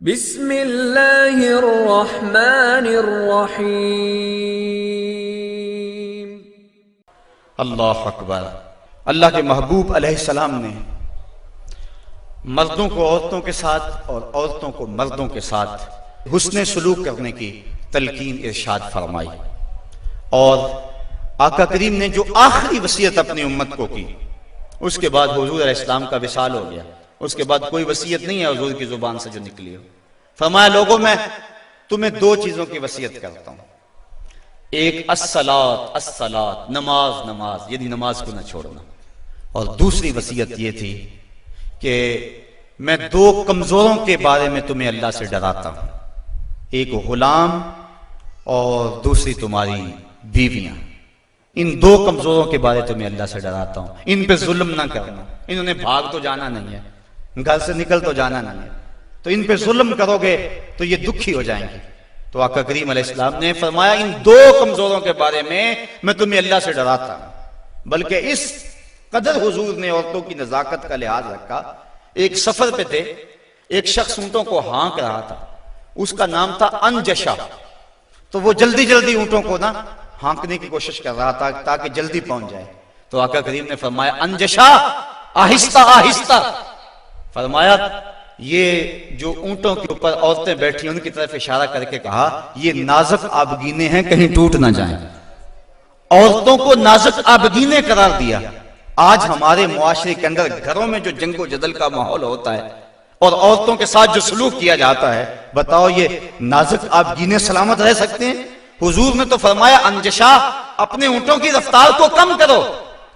بسم اللہ الرحمن الرحیم۔ اللہ اکبر۔ اللہ کے محبوب علیہ السلام نے مردوں کو عورتوں کے ساتھ اور عورتوں کو مردوں کے ساتھ حسن سلوک کرنے کی تلقین ارشاد فرمائی، اور آقا کریم نے جو آخری وصیت اپنی امت کو کی، اس کے بعد حضور علیہ السلام کا وصال ہو گیا۔ اس کے بعد کوئی وصیت نہیں ہے حضور کی زبان سے جو نکلی ہو۔ فرمایا لوگوں میں تمہیں دو چیزوں کی وصیت کرتا ہوں، ایک الصلاۃ نماز یعنی نماز کو نہ چھوڑنا، اور دوسری وصیت یہ تھی کہ میں دو کمزوروں کے بارے میں تمہیں اللہ سے ڈراتا ہوں، ایک غلام اور دوسری تمہاری بیویاں۔ ان دو کمزوروں کے بارے تمہیں اللہ سے ڈراتا ہوں، ان پہ ظلم نہ کرنا۔ انہوں نے بھاگ تو جانا نہیں ہے، گھر سے نکل تو جانا نہیں ہے، تو ان پہ ظلم کرو گے تو یہ دکھی ہو جائیں گے۔ تو آقا کریم علیہ السلام نے فرمایا ان دو کمزوروں کے بارے میں تمہیں اللہ سے ڈراتا ہوں۔ بلکہ اس قدر حضور نے عورتوں کی نزاکت کا لحاظ رکھا۔ ایک سفر پہ تھے، ایک شخص اونٹوں کو ہانک رہا تھا، اس کا نام تھا انجشا۔ تو وہ جلدی اونٹوں کو نا ہانکنے کی کوشش کر رہا تھا تاکہ جلدی پہنچ جائے۔ تو آقا کریم نے فرمایا انجشا آہستہ، فرمایا یہ جو اونٹوں کے اوپر عورتیں بیٹھی ان کی طرف اشارہ کر کے کہا یہ نازک آبگینے ہیں، کہیں ٹوٹ نہ جائیں۔ عورتوں کو نازک آبگینے قرار دیا۔ آج ہمارے معاشرے کے اندر گھروں میں جو جنگ و جدل کا ماحول ہوتا ہے اور عورتوں کے ساتھ جو سلوک کیا جاتا ہے، بتاؤ یہ نازک آبگینے سلامت رہ سکتے ہیں؟ حضور نے تو فرمایا انجشا اپنے اونٹوں کی رفتار کو کم کرو،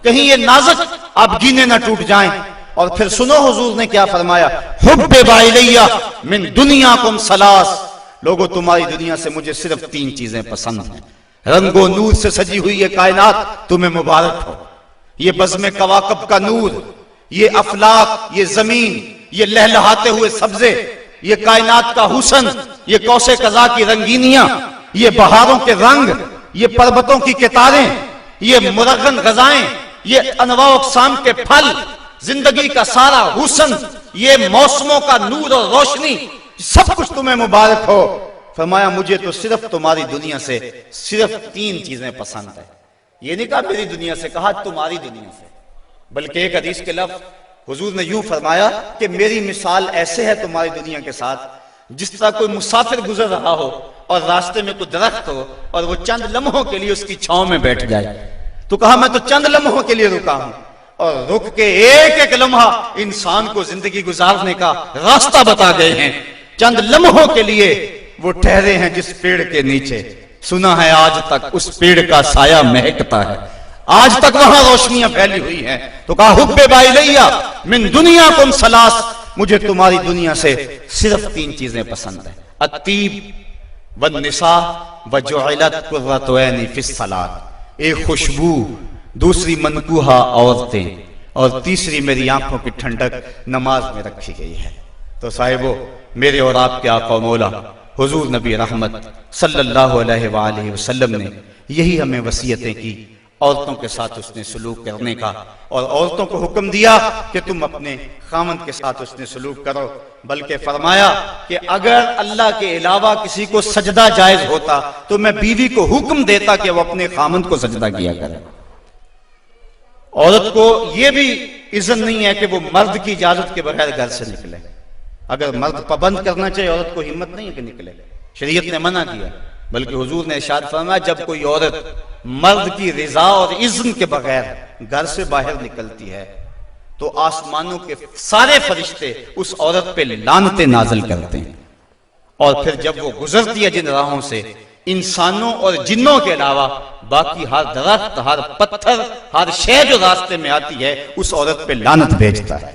کہیں یہ نازک آبگینے نہ ٹوٹ جائیں۔ اور پھر سنو حضور نے کیا فرمایا، حبب الیہ من دنیاکم ثلاث، لوگوں تمہاری دنیا سے مجھے صرف تین چیزیں پسند ہیں۔ رنگ و نور سے سجی ہوئی یہ کائنات تمہیں مبارک ہو، یہ بزم کواکب کا نور، یہ افلاک، یہ زمین، یہ لہلہاتے ہوئے سبزے، یہ کائنات کا حسن، یہ کوس قزا کی رنگینیاں، یہ بہاروں کے رنگ، یہ پربتوں کی کتاریں، یہ مرغن غذائیں، یہ انواع و اقسام کے پھل، زندگی کا سارا حسن، یہ موسموں کا نور اور روشنی، سب کچھ تمہیں مبارک ہو۔ فرمایا مجھے تو صرف تمہاری دنیا سے صرف تین چیزیں پسند ہیں۔ یہ نہیں کہا میری دنیا سے، کہا تمہاری دنیا سے۔ بلکہ ایک حدیث کے لفظ حضور نے یوں فرمایا کہ میری مثال ایسے ہے تمہاری دنیا کے ساتھ جس طرح کوئی مسافر گزر رہا ہو اور راستے میں کوئی درخت ہو اور وہ چند لمحوں کے لیے اس کی چھاؤں میں بیٹھ جائے۔ تو کہا میں تو چند لمحوں کے لیے رکا ہوں، اور رک کے ایک لمحہ انسان کو زندگی گزارنے کا راستہ بتا گئے ہیں۔ چند لمحوں کے لیے وہ ٹھہرے ہیں جس پیڑ کے نیچے، سنا ہے آج تک اس پیڑ کا سایہ مہکتا ہے، آج تک وہاں روشنیاں پھیلی ہوئی ہیں۔ تو کہا حبب الیہ من دنیاکم ثلاث، مجھے تمہاری دنیا سے صرف تین چیزیں پسند ہیں، الطیب والنساء وجعلت قرۃ عینی فی الصلاۃ، ایک خوشبو، دوسری منکوحہ عورتیں، اور تیسری میری آنکھوں کی ٹھنڈک نماز میں رکھی گئی ہے۔ تو صاحبو، میرے اور آپ کے آقا و مولا حضور نبی رحمت صلی اللہ علیہ وآلہ وسلم نے یہی ہمیں وصیتیں کی، عورتوں کے ساتھ اس نے سلوک کرنے کا، اور عورتوں کو حکم دیا کہ تم اپنے خامند کے ساتھ اس نے سلوک کرو۔ بلکہ فرمایا کہ اگر اللہ کے علاوہ کسی کو سجدہ جائز ہوتا تو میں بیوی کو حکم دیتا کہ وہ اپنے خامند کو سجدہ کیا کرے۔ عورت کو یہ بھی اذن نہیں ہے کہ وہ مرد کی اجازت کے بغیر گھر سے نکلے۔ اگر مرد پابند کرنا چاہے عورت کو ہمت نہیں ہے کہ نکلے، شریعت نے منع کیا۔ بلکہ حضور نے ارشاد فرمایا جب کوئی عورت مرد کی رضا اور اذن کے بغیر گھر سے باہر نکلتی ہے تو آسمانوں کے سارے فرشتے اس عورت پہ لعنتیں نازل کرتے ہیں، اور پھر جب وہ گزرتی ہے جن راہوں سے، انسانوں اور جنوں کے علاوہ باقی ہر درخت، ہر پتھر، ہر شے جو راستے میں آتی ہے اس عورت پہ لعنت بھیجتا ہے۔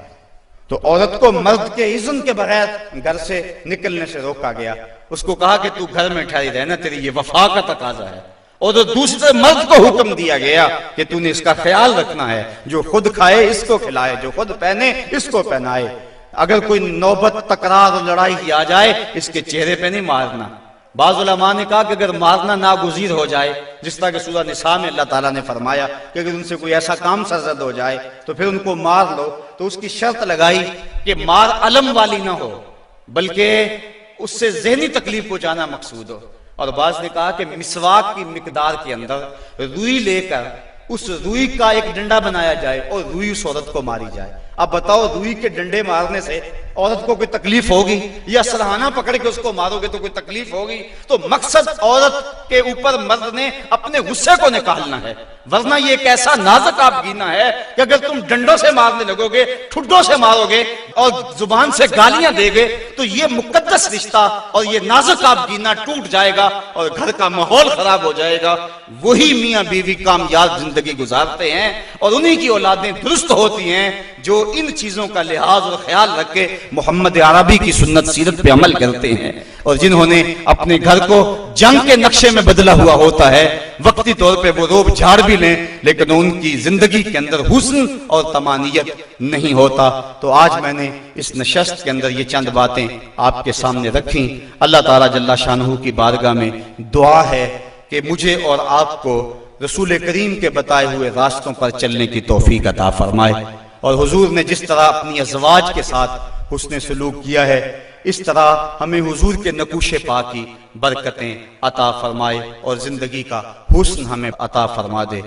تو عورت کو مرد کے اذن کے بغیر گھر سے نکلنے سے روکا گیا۔ اس کو کہا کہ تو گھر میں ٹھہری رہنا، تیری یہ وفا کا تقاضا ہے۔ اور تو دوسرے مرد کو حکم دیا گیا کہ تو نے اس کا خیال رکھنا ہے، جو خود کھائے اس کو کھلائے، جو خود پہنے اس کو پہنائے۔ اگر کوئی نوبت تکرار اور لڑائی کی آ جائے اس کے چہرے پہ نہیں مارنا۔ بعض علماء نے کہا کہ اگر مارنا ناگزیر ہو جائے، جس طرح کہ سورہ نساء میں اللہ تعالیٰ نے فرمایا کہ اگر ان سے کوئی ایسا کام سرزد ہو جائے تو پھر ان کو مار لو، تو اس کی شرط لگائی کہ مار علم والی نہ ہو، بلکہ اس سے ذہنی تکلیف کو جانا مقصود ہو. اور بعض نے کہا کہ مسواک کی مقدار کے اندر روئی لے کر اس روئی کا ایک ڈنڈا بنایا جائے اور روئی اس عورت کو ماری جائے. اب بتاؤ روئی کے ڈنڈے مارنے سے عورت کو کوئی تکلیف ہوگی یا سرہانہ پکڑ کے اس کو مارو گے تو کوئی تکلیف ہوگی؟ تو مقصد عورت کے اوپر مرد نے اپنے غصے کو نکالنا ہے، ورنہ یہ ایک ایسا نازک آبگینہ ہے کہ اگر تم ڈنڈوں سے مارنے لگو گے، ٹھڈوں سے مارو گے اور زبان سے گالیاں دے گے تو یہ مقدس رشتہ اور یہ نازک آبگینہ ٹوٹ جائے گا اور گھر کا ماحول خراب ہو جائے گا. وہی میاں بیوی کامیاب زندگی گزارتے ہیں اور انہی کی اولادیں درست ہوتی ہیں جو ان چیزوں کا لحاظ اور خیال رکھ کے محمد عربی کی سنت سیرت پہ عمل کرتے ہیں، اور جنہوں نے اپنے گھر کو جنگ کے نقشے میں بدلا ہوا ہوتا ہے. وقتی طور پہ وہ روب جھاڑ بھی لیں لیکن ان کی زندگی کے اندر حسن اور طمانیت نہیں ہوتا. تو آج میں نے اس نشست کے اندر یہ چند باتیں آپ کے سامنے رکھیں. اللہ تعالیٰ جل شانہ کی بارگاہ میں دعا ہے کہ مجھے اور آپ کو رسول کریم کے بتائے ہوئے راستوں پر چلنے کی توفیق عطا فرمائے، اور حضور نے جس طرح اپنی ازواج کے ساتھ حسن سلوک کیا ہے اس طرح ہمیں حضور کے نقوش پا کی برکتیں عطا فرمائے اور زندگی کا حسن ہمیں عطا فرما دے.